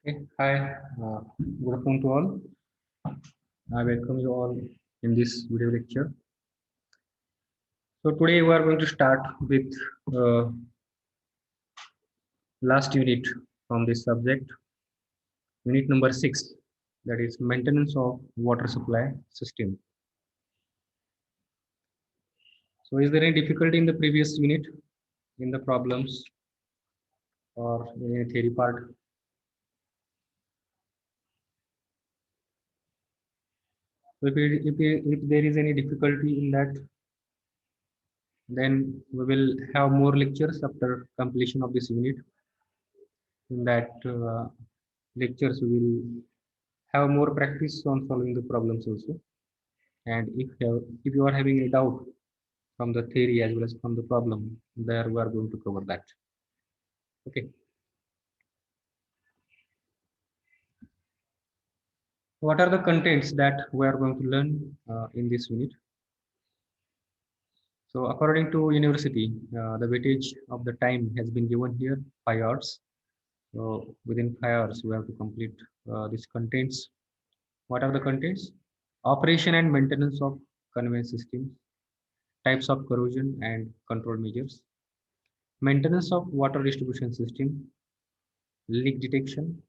Okay, hi, good afternoon to all. I welcome you all in this video lecture. So today we are going to start with uh, last unit from this subject, unit number 6, that is maintenance of water supply system. So is there any difficulty in the previous unit, in the problems or in any theory part? So if there is any difficulty in that, then we will have more lectures after completion of this unit. In that lectures, we will have more practice on solving the problems also. And if you are having a doubt from the theory as well as from the problem, there we are going to cover that. Okay. What are the contents that we are going to learn in this unit? So according to university, the weightage of the time has been given here 5 hours. So within 5 hours, we have to complete these contents. What are the contents? Operation and maintenance of conveyance systems, types of corrosion and control measures, maintenance of water distribution system, leak detection,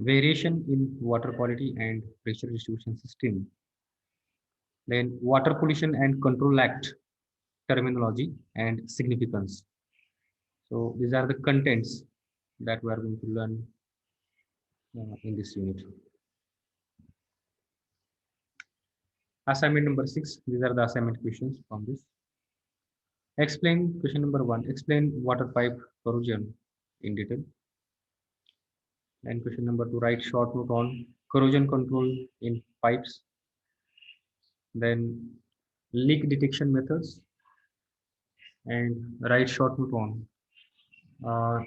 variation in water quality and pressure distribution system, then Water Pollution and Control Act terminology and significance. So these are the contents that we are going to learn in this unit. Assignment number 6, these are the assignment questions from this. Explain question number 1, explain water pipe corrosion in detail. And question number 2, write short note on corrosion control in pipes. Then leak detection methods, and write short note on uh,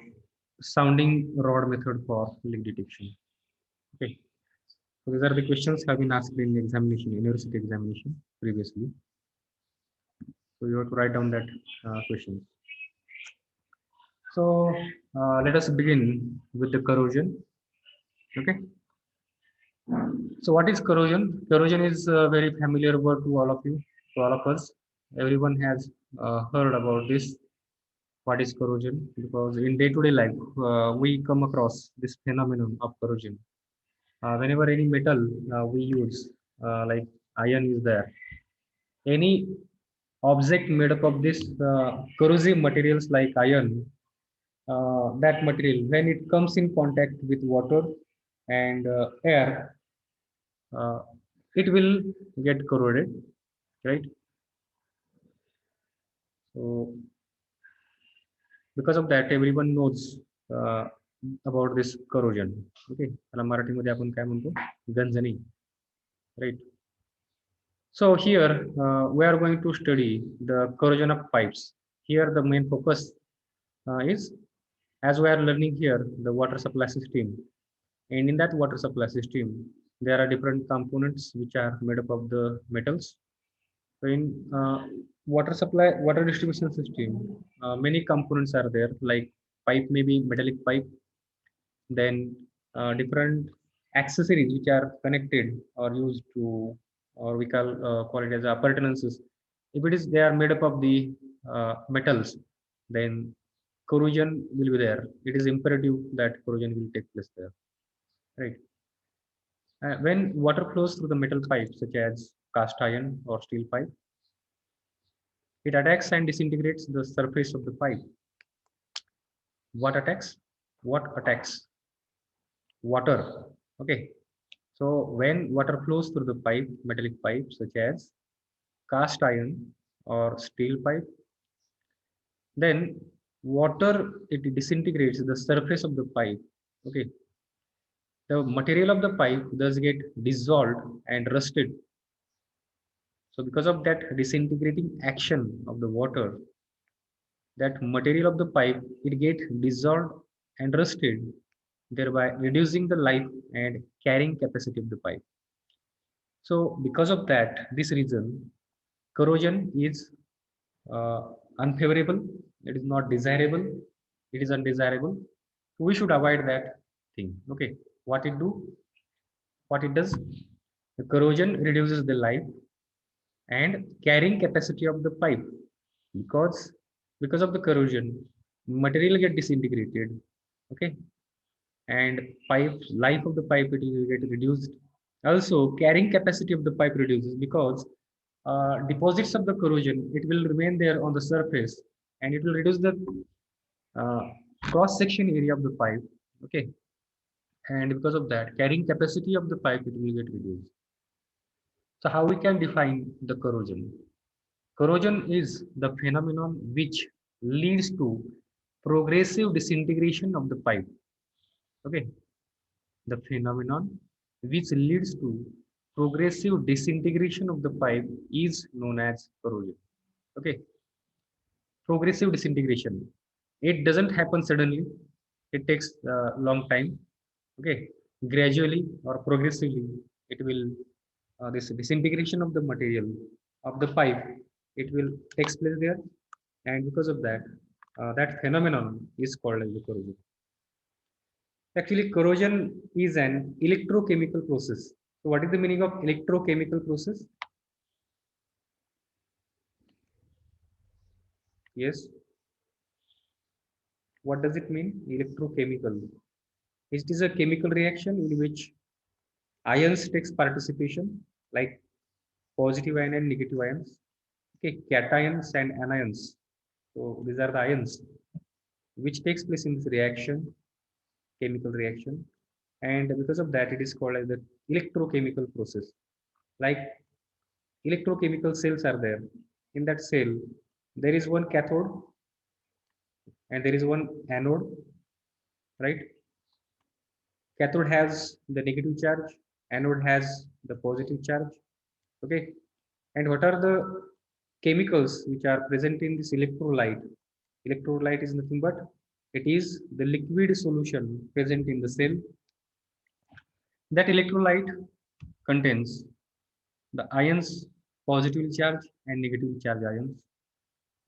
sounding rod method for leak detection. Okay, so these are the questions have been asked in examination, university examination previously. So you have to write down that question. So let us begin with the corrosion. Okay. So what is corrosion? Corrosion is a very familiar word to all of you, to all of us. Everyone has heard about this. What is corrosion? Because in day-to-day life, we come across this phenomenon of corrosion. Whenever any metal we use, like iron is there, any object made up of this corrosive materials like iron, that material, when it comes in contact with water and air, uh, it will get corroded, right? So because of that, everyone knows uh, about this corrosion. Okay, त्याला मराठीमध्ये आपण काय म्हणतो, गंजणी, right? So here we are going to study the corrosion of pipes. Here the main focus is, as we are learning here, the water supply system. And in that water supply system, there are different components which are made up of the metals. So in water supply, water distribution system, many components are there, like pipe, maybe metallic pipe, then different accessories which are connected or used to, or we call it as appurtenances. If it is they are made up of the metals, then corrosion will be there. It is imperative that corrosion will take place there, right? When water flows through the metal pipe, such as cast iron or steel pipe, it attacks and disintegrates the surface of the pipe. What attacks? What attacks? Water. Okay. So when water flows through the pipe, metallic pipe, such as cast iron or steel pipe, then water, it disintegrates the surface of the pipe. Okay. The material of the pipe does get dissolved and rusted. So because of that disintegrating action of the water, that material of the pipe, it get dissolved and rusted, thereby reducing the life and carrying capacity of the pipe. So because of that, this reason, corrosion is unfavorable. It is not desirable. It is undesirable. We should avoid that thing. Okay. What it do? What it does? The corrosion reduces the life and carrying capacity of the pipe, because of the corrosion, material get disintegrated. Okay, and pipe life of the pipe, it will get reduced. Also, carrying capacity of the pipe reduces because deposits of the corrosion, it will remain there on the surface, and it will reduce the uh, cross section area of the pipe. Okay, and because of that, carrying capacity of the pipe, it will get reduced. So how we can define the corrosion? Corrosion is the phenomenon which leads to progressive disintegration of the pipe. Okay, the phenomenon which leads to progressive disintegration of the pipe is known as corrosion. Okay, progressive disintegration. It doesn't happen suddenly. It takes a long time. Okay, gradually or progressively, it will this disintegration of the material of the pipe, it will takes place there, and because of that, that phenomenon is called as the corrosion. Actually, corrosion is an electrochemical process. So, what is the meaning of electrochemical process? Yes. What does it mean? Electrochemical. It is a chemical reaction in which ions takes participation, like positive ion and negative ions. Okay, cations and anions. So these are the ions which takes place in this reaction, chemical reaction, and because of that, it is called as the electrochemical process. Like electrochemical cells are there. In that cell, there is one cathode and there is one anode, right? Cathode has the negative charge, anode has the positive charge. Okay, and what are the chemicals which are present in this electrolyte? Electrolyte is nothing but it is the liquid solution present in the cell. That electrolyte contains the ions, positively charged and negatively charged ions.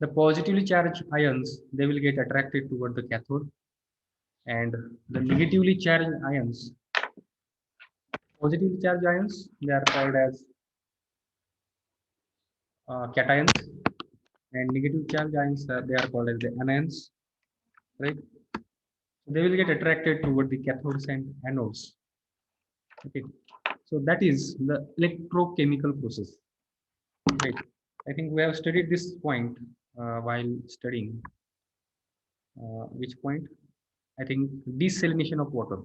The positively charged ions, they will get attracted toward the cathode, and the negatively charged ions, positively charged ions, they are called as cations, and negative charged ions, they are called as the anions, right? They will get attracted toward the cathodes and anodes. Okay, so that is the electrochemical process, right? I think we have studied this point while studying which point? I think desalination of water.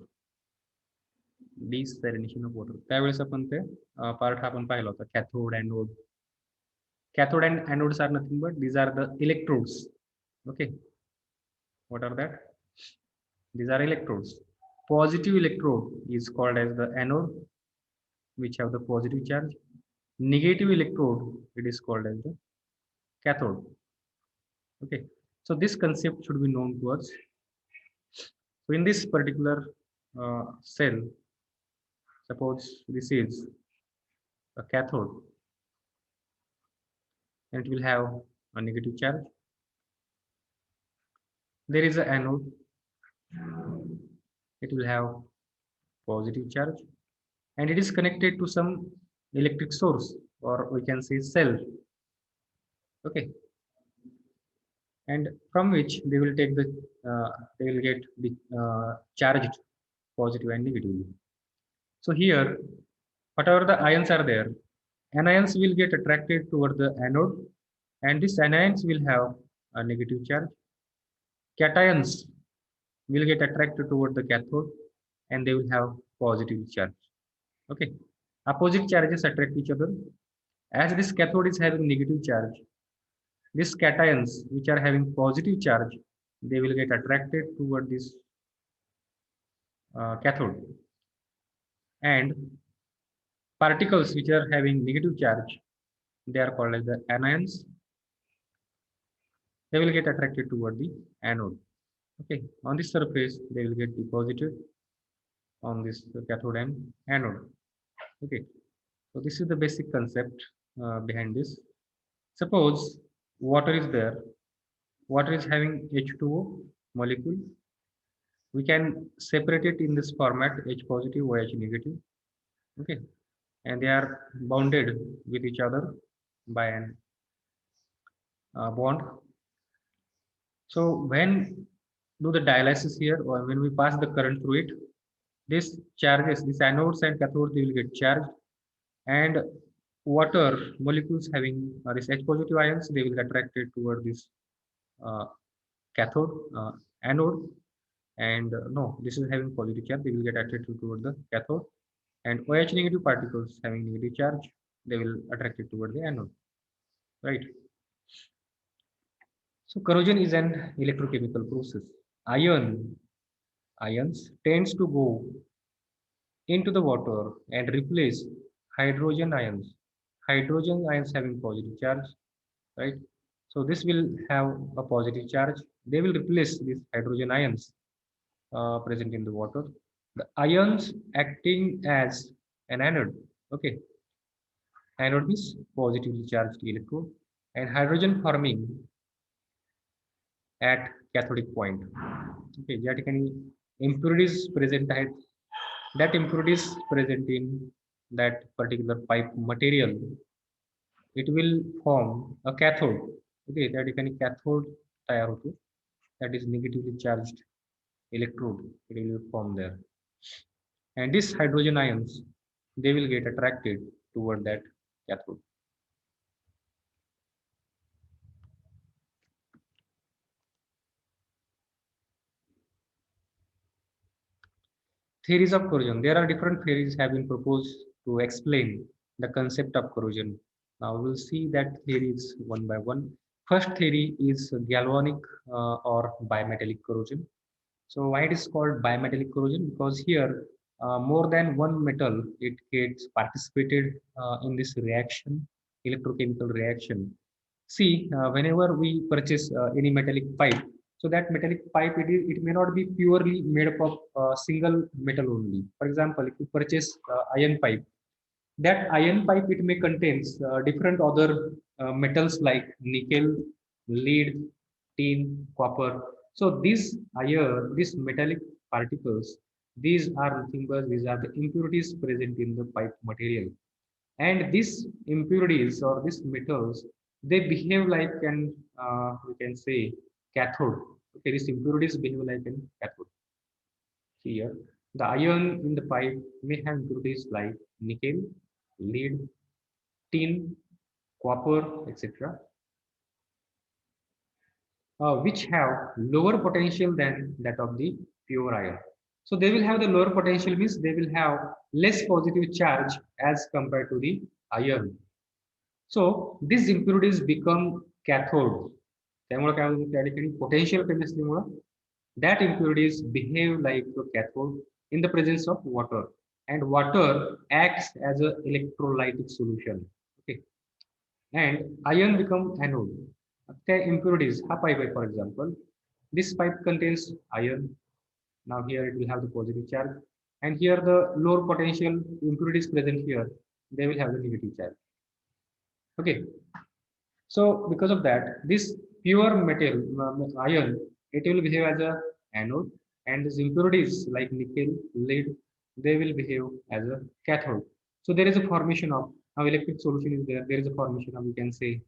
Desalination of water. त्यावेळेस आपण ते part आपण पाहिला होता, cathode anode. Cathode and anodes are nothing but these are the electrodes. Okay, what are that? These are electrodes. Positive electrode is called as the anode, which have the positive charge. Negative electrode, it is called as the cathode. Okay, so this concept should be known to us. So in this particular cell, suppose this is a cathode, and it will have a negative charge. There is an anode, it will have positive charge, and it is connected to some electric source, or we can say cell. Okay, and from which they will take the they will get the charged positive and negatively. So here, whatever the ions are there, anions will get attracted toward the anode, and these anions will have a negative charge. Cations will get attracted toward the cathode, and they will have positive charge. Okay, opposite charges attract each other. As this cathode is having negative charge, these cations which are having positive charge, they will get attracted toward this cathode, and particles which are having negative charge, they are called as the anions, they will get attracted toward the anode. Okay, on this surface they will get deposited on this cathode and anode. Okay, so this is the basic concept behind this. Suppose water is there, water is having H2O molecule, We can separate it in this format: H positive, OH negative. Okay, and they are bounded with each other by an bond. So when do the dialysis here, or when we pass the current through it, these charges, these anodes and cathodes, they will get charged, and water molecules having this H positive ions, they will get attracted toward this uh, cathode, anode, and no, this is having positive charge, they will get attracted toward the cathode, and OH negative particles having negative charge, they will attracted toward the anode, right? So corrosion is an electrochemical process. Ions tends to go into the water and replace hydrogen ions. Hydrogen ions having positive charge, right? So this will have a positive charge. They will replace these hydrogen ions present in the water. The ions acting as an anode. Okay, anode is positively charged electrode, and hydrogen forming at cathodic point. Okay, ज्या ठिकाणी impurities present आहेत, that impurities present in that particular pipe material, it will form a cathode. Okay, त्या ठिकाणी cathode तयार होतो, that is negatively charged electrode, it will form there, and these hydrogen ions, they will get attracted toward that cathode. Theories of corrosion. There are different theories have been proposed to explain the concept of corrosion. Now we'll see that theories one by one. First theory is galvanic or bimetallic corrosion. So why it is called bimetallic corrosion? Because here more than one metal, it gets participated in this reaction, electrochemical reaction. See, whenever we purchase any metallic pipe, so that metallic pipe, it may not be purely made up of single metal only. For example, if you purchase iron pipe, that iron pipe, it may contains different other metals like nickel, lead, tin, copper. So these metallic particles, these are nothing but these are the impurities present in the pipe material, and these impurities or these metals, they behave like an we can say cathode. Okay, these impurities behave like an cathode. Here the iron in the pipe may have impurities like nickel, lead, tin, copper, etc., which have lower potential than that of the pure iron. So they will have the lower potential, means they will have less positive charge as compared to the iron. So these impurities become cathode. त्यामुळे काय होतं त्या ठिकाणी potential कमी असल्यामुळं that impurities behave like a cathode in the presence of water, and water acts as a electrolytic solution. Okay, and iron become anode. The impurities, ha pipe for example, this pipe contains iron. Now here it will have the positive charge, and here the lower potential impurities present here, they will have the negative charge. Okay, so because of that, this pure metal iron, it will behave as a anode, and these impurities like nickel, lead, they will behave as a cathode. So there is a formation of, now electric solution is there. There is a formation of, you can say,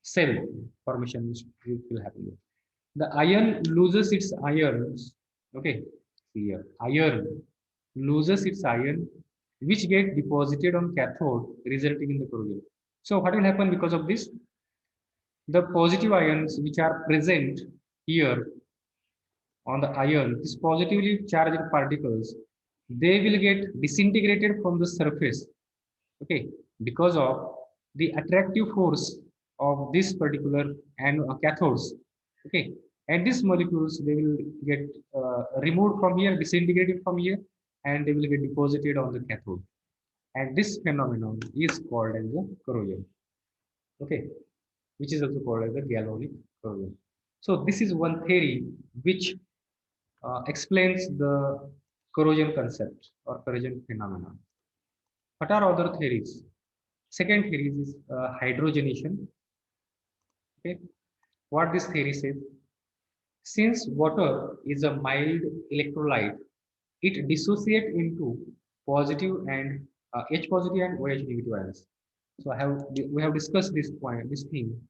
cell formation which will happen there. The iron loses its ions. Okay, here iron loses its iron, which get deposited on cathode, resulting in the corrosion. So what will happen because of this? The positive ions which are present here on the iron, these positively charged particles, they will get disintegrated from the surface. Okay, because of the attractive force of this particular and cathodes. Okay, and these molecules, they will get removed from here, disintegrated from here, and they will get deposited on the cathode. And this phenomenon is called as the corrosion. Okay, which is also called as the galvanic corrosion. So this is one theory which explains the corrosion concept or corrosion phenomenon. What are other theories? Second theory is hydrogenation. Okay, what this theory says? Since water is a mild electrolyte, it dissociates into positive and H positive and OH negative ions. So we have discussed this thing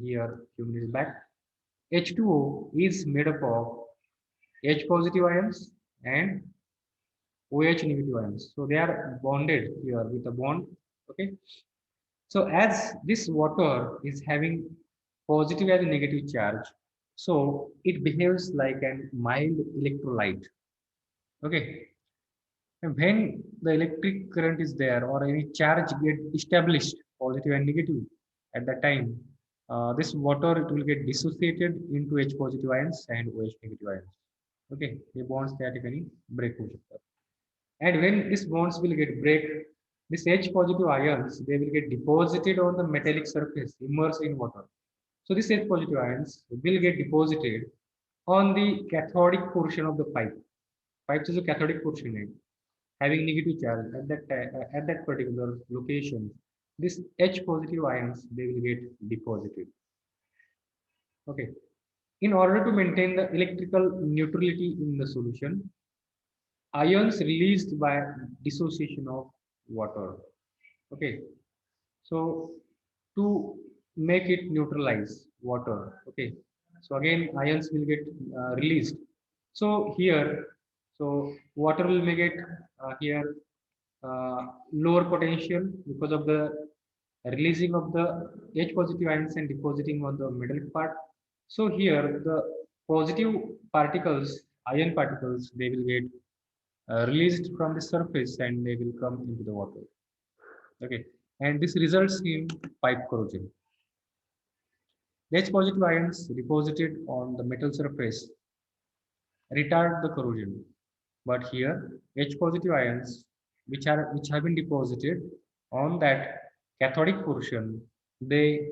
here few minutes back. H2O is made up of H positive ions and OH negative ions. So they are bonded here with a bond. Okay. So as this water is having positive and negative charge, so it behaves like a mild electrolyte. Okay. And when the electric current is there or any charge get established, positive and negative, at that time, this water it will get dissociated into H positive ions and OH negative ions. Okay, the bonds that can break each other. And when these bonds will get break, this H positive ions they will get deposited on the metallic surface immersed in water. So this H positive ions will get deposited on the cathodic portion of the pipe. Pipes is a cathodic portion, right? Having negative charge at that particular location. This H positive ions they will get deposited. Okay. In order to maintain the electrical neutrality in the solution, ions released by dissociation of water. Okay, so to make it neutralize water, okay, so again ions will get released. So here, so water will make it here uh, lower potential because of the releasing of the H positive ions and depositing on the middle part. So here the positive particles, ion particles, they will get released from the surface and they will come into the water. Okay, and this results in pipe corrosion. The H positive ions deposited on the metal surface retard the corrosion, but here H positive ions which have been deposited on that cathodic portion, they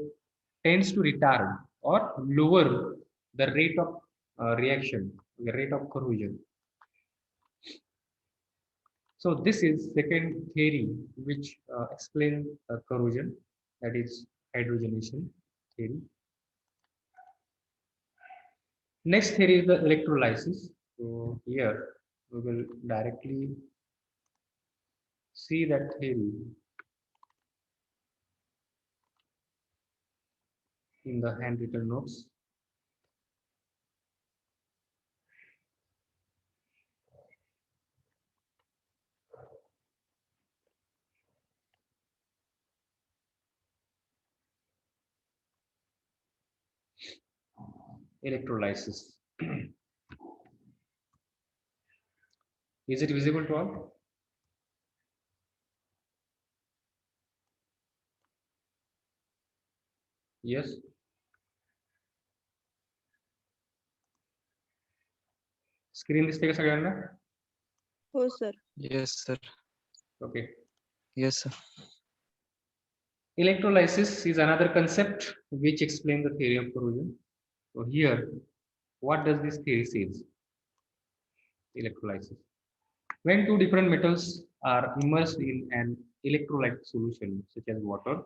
tends to retard or lower the rate of reaction, the rate of corrosion. So this is second theory which explains corrosion, that is hydrogenation theory. Next theory is the electrolysis. So here we will directly see that theory in the handwritten notes. Electrolysis. Is it visible to all? Yes. Screen दिसते का सगळ्यांना? हो sir. Yes, sir. Okay. Yes, sir. Electrolysis is another concept which explains the theory of corrosion. So here, what does this theory says? Electrolysis. When two different metals are immersed in an electrolyte solution, such as water,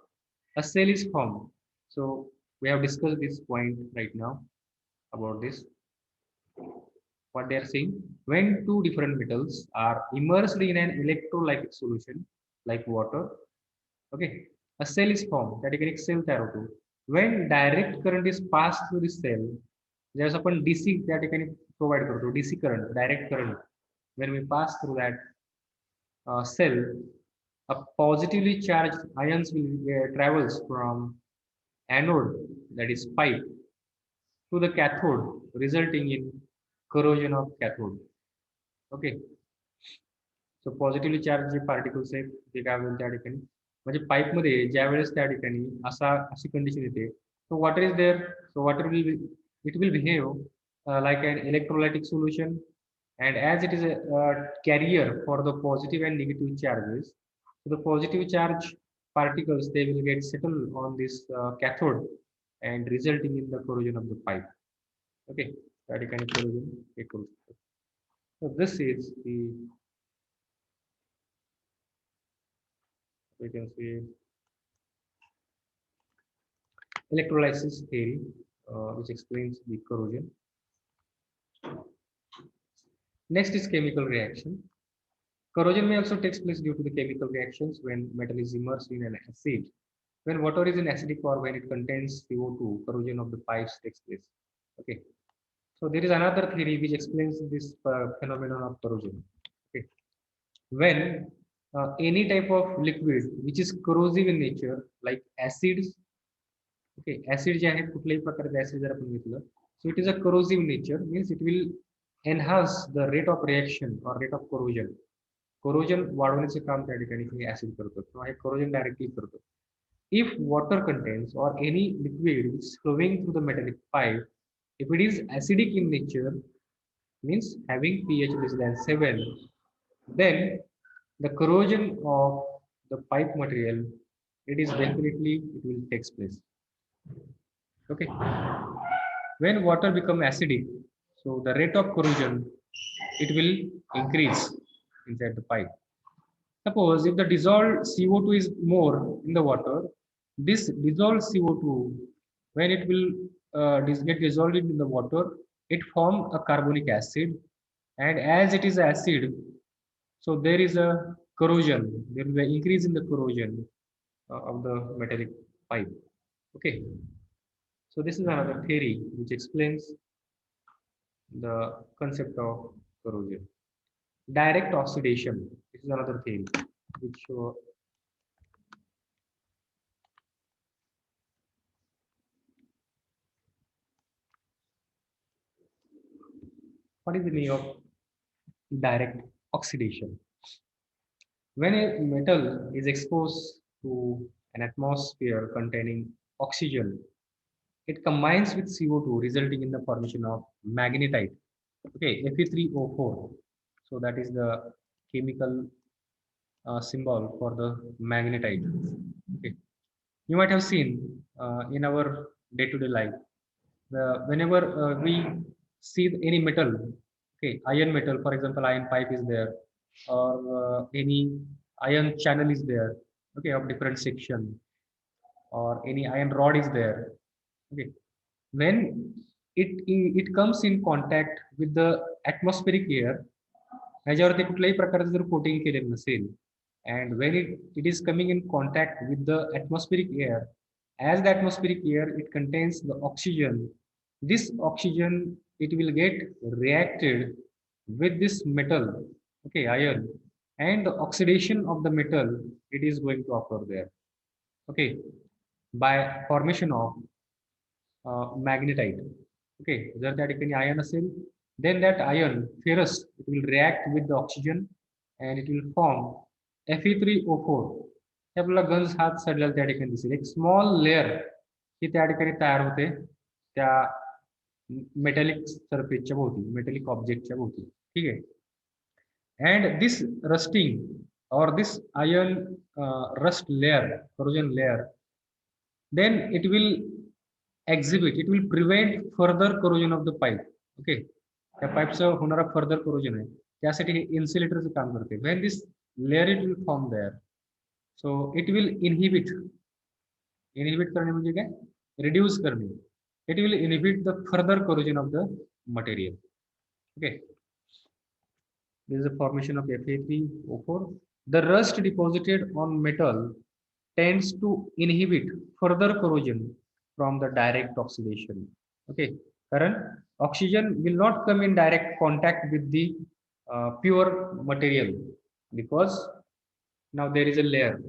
a cell is formed. So we have discussed this point right now about this. What they are saying, when two different metals are immersed in an electrolytic solution like water, okay, a cell is formed. That is cell therapy. When direct current is passed through the cell, there's आपण DC त्या ठिकाणी provide करतो, DC current, direct current. When we pass through that cell, a positively charged ions will travels from anode, that is pipe, to the cathode, resulting in corrosion of cathode. Okay. So positively charge J particles आहेत ते काय होईल त्या ठिकाणी, म्हणजे पाईपमध्ये ज्या वेळेस त्या ठिकाणी अशी कंडिशन येते, so water is there, so water will it will behave like an electrolytic solution, and as it is a carrier for the positive and negative charges, so the positive charge particles they will get settled on this cathode and resulting in the corrosion of the pipe. Okay, that kind of corrosion it will. So this is the, we can say, electrolysis theory, which explains the corrosion. Next is chemical reaction. Corrosion may also take place due to the chemical reactions when metal is immersed in an acid. When water is in acidic or when it contains CO2, corrosion of the pipes takes place. Okay. So there is another theory which explains this phenomenon of corrosion. Okay. When any type of liquid which is corrosive in nature, like acids, okay, acid जे आहेत कुठल्याही प्रकारचे acid जर आपण घेतलं, so it is a corrosive nature, means it will enhance the rate of reaction or rate of corrosion. Corrosion वाढवण्याचे काम त्या ठिकाणी acid करतो किंवा हे corrosion directly करतो. If water contains or any liquid which is flowing through the metallic pipe, if it is acidic in nature, means having pH less than 7, then the corrosion of the pipe material, it is definitely, it will takes place. Okay. When water become acidic, so the rate of corrosion, it will increase inside the pipe. Suppose if the dissolved CO2 is more in the water, this dissolved CO2, when it will get dissolved in the water, it forms a carbonic acid, and as it is acid, so there is a corrosion, there will be an increase in the corrosion of the metallic pipe. Okay. So this is another theory which explains the concept of corrosion. Direct oxidation. This is another theory which what is the meaning of direct oxidation? When a metal is exposed to an atmosphere containing oxygen, it combines with CO2, resulting in the formation of magnetite. Okay, Fe3O4. So that is the chemical symbol for the magnetite. Okay. You might have seen in our day-to-day life, whenever we see any metal, okay, iron metal, for example, iron pipe is there, or any iron channel is there, okay, of different section, or any iron rod is there, okay. When it comes in contact with the atmospheric air, ह्याच्यावरती कुठल्याही प्रकारचं जर coating केलेलं नसेल, and when it is coming in contact with the atmospheric air, as the atmospheric air, it contains the oxygen. This oxygen, it will get reacted with this metal, okay, iron, and the oxidation of the metal, it is going to occur there, okay, by formation of magnetite. Okay, जर त्या ठिकाणी iron असेल, then that iron ferrous, it will react with the oxygen and it will form Fe3O4. हे आपल्याला गंज हात सडलेला त्या ठिकाणी दिसेल, एक स्मॉल लेअर ही त्या ठिकाणी तयार होते त्या मेटॅलिक सरफेसच्या भोवती, मेटॅलिक ऑब्जेक्टच्या भोवती. ठीक आहे. And this rusting or this iron rust layer, corrosion layer, then it will exhibit, it will prevent further corrosion of the pipe. Okay, त्या पाईपचं होणारा फर्दर corrosion आहे, त्यासाठी हे इन्सुलेटरचं काम करते. When this layer it will form there, so it will inhibit करणे म्हणजे काय, reduce करणे, it will inhibit the further corrosion of the material. Okay, this is the formation of Fe3O4. The rust deposited on metal tends to inhibit further corrosion from the direct oxidation. Okay, कारण oxygen will not come in direct contact with the pure material, because now there is a layer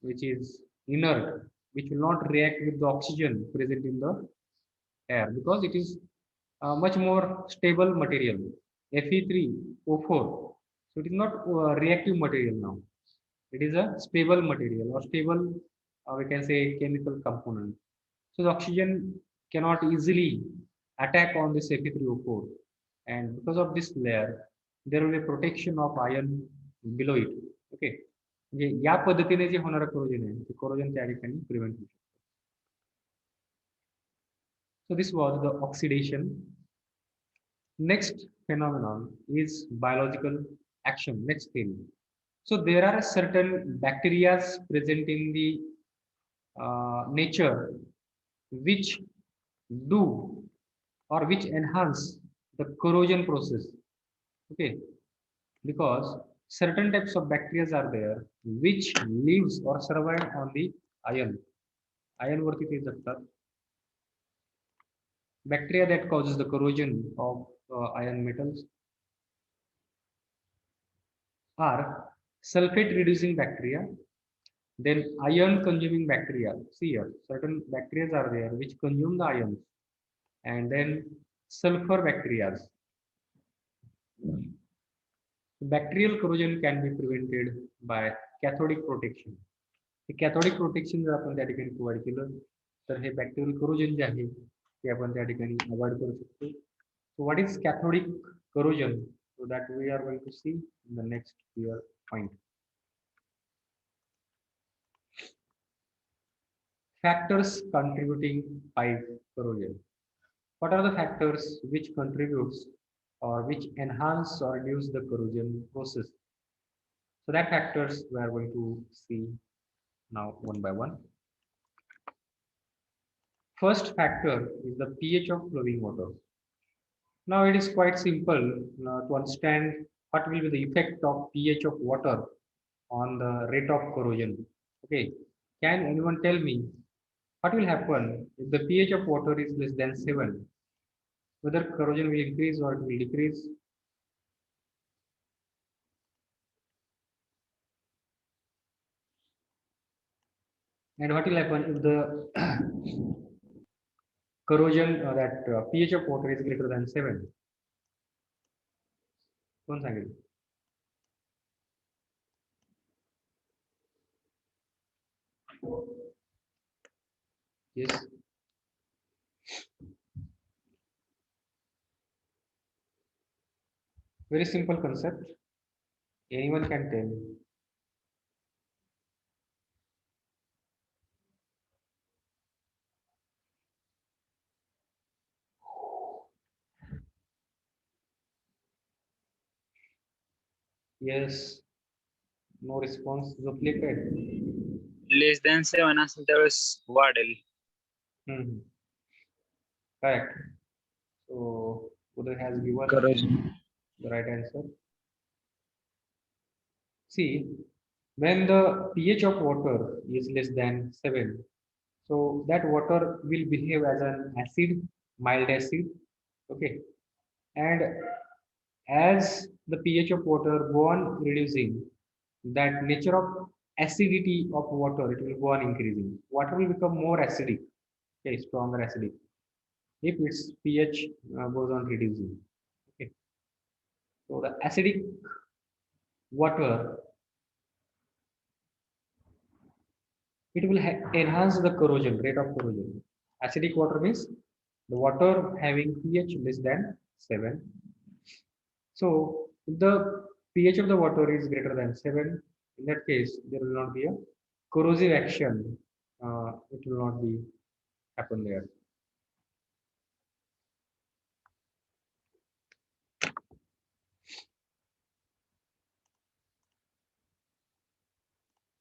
which is inert, which will not react with the oxygen present in the air, because it is much more stable material, Fe3O4. So it is not reactive material now. It is a stable material or stable, we can say, chemical component. So the oxygen cannot easily attack on this Fe3O4, and because of this layer, there will be protection of iron below it. Okay, म्हणजे या पद्धतीने जे होणारं corrosion आहे, ते corrosion त्या ठिकाणी prevent होऊ शकतं. So this was the oxidation. Next phenomenon is biological action. Next thing. So there are certain bacteria present in the nature which do or which enhance the corrosion process. Okay, because certain types of bacteria are there which lives or survive on the iron. Iron वरती ते जगतात. Bacteria that causes the corrosion of iron metals are sulfate reducing bacteria, then iron consuming bacteria. See here, certain bacteria are there which consume the ions, and then sulfur bacteria. Bacterial corrosion can be prevented by cathodic protection. हे cathodic protection जर आपण त्या ठिकाणी provide केलं तर हे bacterial corrosion जे आहे ते आपण त्या ठिकाणी अवॉइड करू शकतो. So what is cathodic corrosion? So that we are going to see in the next clear point. Factors contributing pipe corrosion. What are the factors which contributes or which enhance or reduce the corrosion process? So that factors we are going to see now one by one. First factor is the pH of flowing water. Now it is quite simple to understand what will be the effect of pH of water on the rate of corrosion. Okay, can anyone tell me what will happen if the pH of water is less than 7? Whether corrosion will increase or it will decrease? And what will happen if the corrosion that pH of water is greater than 7? कोण सांगेल? Yes. Very simple concept. Anyone can tell. Yes. No response. झोपले काय? Less than 7 असेल त्यावेळेस वाढेल. Correct. So Uday has given Corrosion. the right answer. See, when the pH of water is less than 7, so that water will behave as an acid, mild acid. Okay, and as the pH of water go on reducing, that nature of acidity of water, it will go on increasing. Water will become more acidic, okay, stronger acidic, if its pH goes on reducing. Okay, so the acidic water, it will enhance the corrosion, rate of corrosion. Acidic water means the water having pH less than 7. So if the pH of the water is greater than 7, in that case there will not be a corrosive action. It will not be happen there.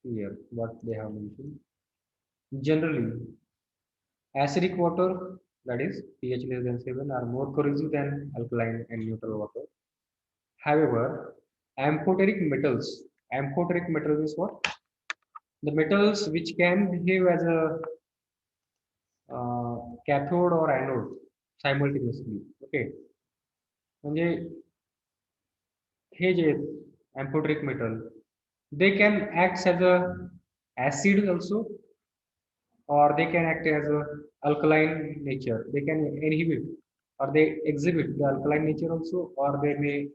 Here what they have mentioned. Generally, acidic water, that is pH less than 7, are more corrosive than alkaline and neutral water. However, amphoteric metals is what? The metals which can behave as a cathode or anode simultaneously. Okay, म्हणजे हे जे amphoteric metal, they can act as a acid also, or they can act as a alkaline nature. They can inhibit or they exhibit the alkaline nature also, or they may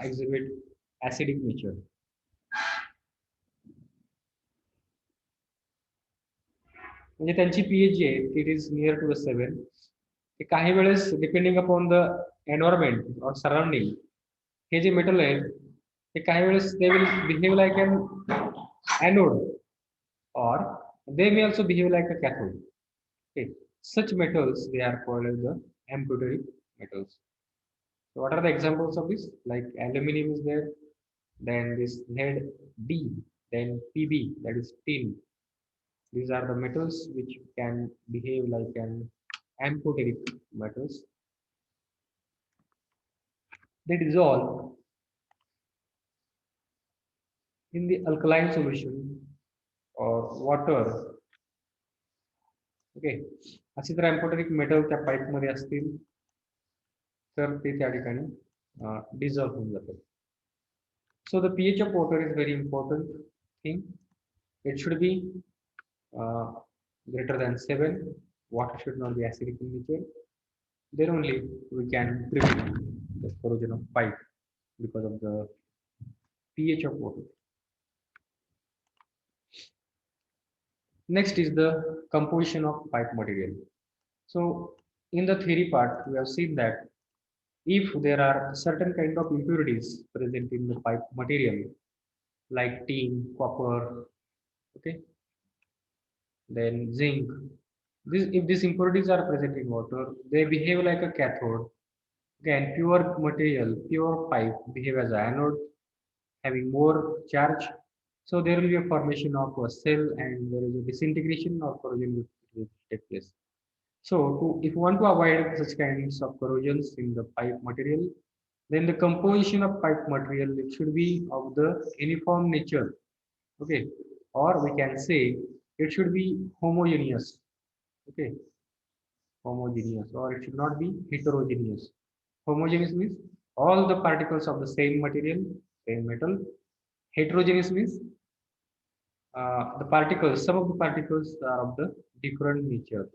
exhibit acidic nature. म्हणजे त्यांची pH जी आहे it is near to the 7. ते काही वेळेस depending upon the environment और surrounding, हे जे metal आहे ते काही वेळेस they will behave like an anode or they may also behave like a cathode. Okay, such metals they are called as the amphoteric metals. So what are the examples of this? Like aluminum is there, then this lead D, then Pb, that is tin. These are the metals which can behave like an amphoteric metals. They dissolve in the alkaline solution or water. Okay, अशी जर amphoteric metal त्या pipe मध्ये असतील तर ते त्या ठिकाणी dissolve होऊन जातात. So the pH of water is very important thing. It should be greater than 7. Water should not be acidic in nature. Then only we can prevent the corrosion of pipe because of the pH of water. Next is the composition of pipe material. So in the theory part, we have seen that if there are certain kind of impurities present in the pipe material, like tin, copper, okay, then zinc, if these impurities are present in water, they behave like a cathode. Again, pure material, pure pipe behave as an anode, having more charge. So there will be a formation of a cell and there is a disintegration or corrosion will take place. So if you want to avoid such kinds of corrosions in the pipe material, then the composition of pipe material, it should be of the uniform nature. Okay, or we can say it should be homogeneous. Okay, homogeneous, or it should not be heterogeneous. Homogeneous means all the particles of the same material, same metal. Heterogeneous means the particles, some of the particles are of the different nature.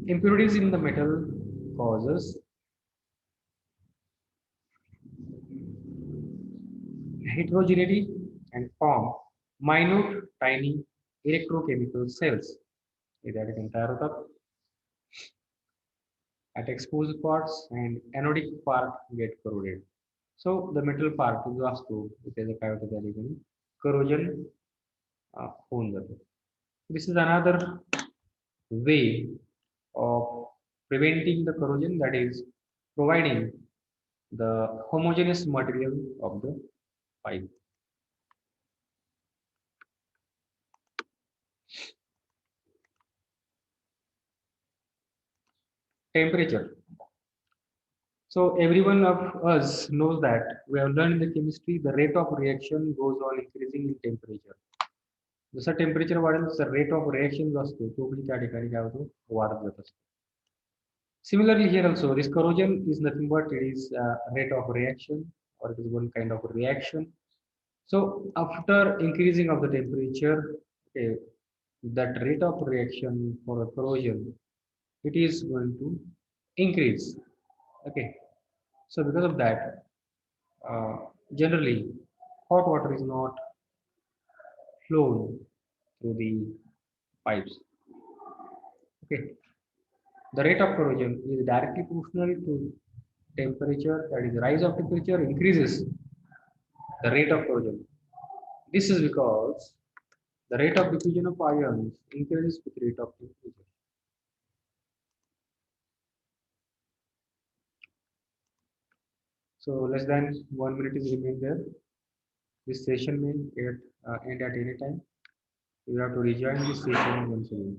Impurities in the metal causes heterogeneity and form minute tiny electrochemical cells. That is entire at exposed parts and anodic part get corroded. So the metal part जो असतो त्याचं काय होतं त्या ठिकाणी corrosion होऊन जातं. This is another way of preventing the corrosion, that is providing the homogeneous material of the pipe. Temperature. So everyone of us knows that we have learned in the chemistry the rate of reaction goes on increasing in temperature. जसं temperature वाढेल तसं rate of reaction जो असतो तो पण त्या ठिकाणी काय होतो वाढत जात असतो. Similarly here also this corrosion is nothing but it is rate of reaction, or it is one kind of reaction. So after increasing of the temperature, okay, that rate of reaction for a corrosion, it is going to increase. Okay, so because of that, generally hot water is not flown through the pipes. Okay, the rate of corrosion is directly proportional to temperature, that is the rise of temperature increases the rate of corrosion. This is because the rate of diffusion of ions increases with rate of temperature. So less than 1 minute is remain there. This session may end at any time. You have to rejoin this session once again.